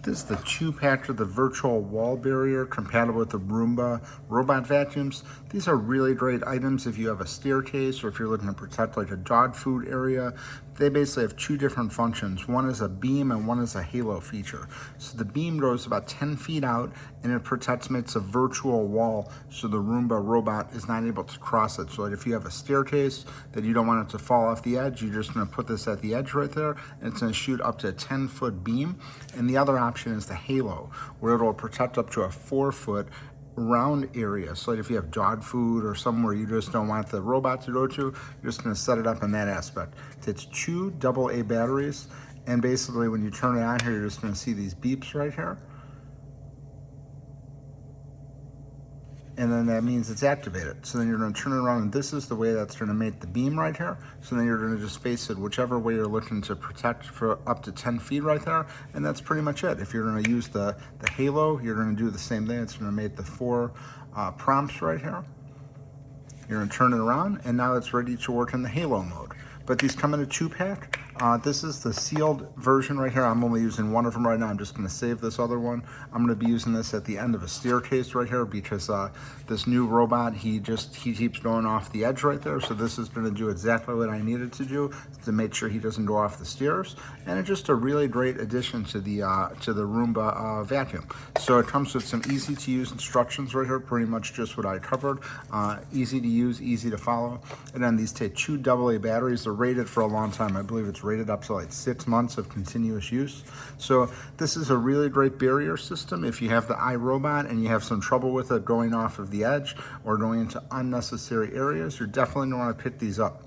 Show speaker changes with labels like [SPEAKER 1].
[SPEAKER 1] This is the 2-pack of the virtual wall barrier compatible with the Roomba robot vacuums. These are really great items if you have a staircase or if you're looking to protect like a dog food area. They basically have two different functions. One is a beam and one is a halo feature. So the beam goes about 10 feet out and it protects, makes a virtual wall so the Roomba robot is not able to cross it. So like if you have a staircase that you don't want it to fall off the edge, you're just gonna put this at the edge right there and it's gonna shoot up to a 10-foot beam. And the other option is the halo, where it'll protect up to a 4-foot round area. So like if you have dog food or somewhere you just don't want the robot to go to, you're just gonna set it up in that aspect. It's 2 AA batteries, and basically when you turn it on here, you're just gonna see these beeps right here. And then that means it's activated. So then you're gonna turn it around, and this is the way that's gonna make the beam right here. So then you're gonna just face it whichever way you're looking to protect for up to 10 feet right there. And that's pretty much it. If you're gonna use the halo, you're gonna do the same thing. It's gonna make the 4 prompts right here. You're gonna turn it around, and now it's ready to work in the halo mode. But these come in a 2-pack. This is the sealed version right here. I'm only using one of them right now. I'm just gonna save this other one. I'm gonna be using this at the end of a staircase right here because this new robot, he keeps going off the edge right there. So this is gonna do exactly what I needed to do to make sure he doesn't go off the stairs. And it's just a really great addition to the Roomba vacuum. So it comes with some easy to use instructions right here, pretty much just what I covered. Easy to use, easy to follow. And then these take 2 AA batteries. They're rated for a long time. I believe it's rated up to like 6 months of continuous use. So this is a really great barrier system. If you have the iRobot and you have some trouble with it going off of the edge or going into unnecessary areas, you're definitely going to want to pick these up.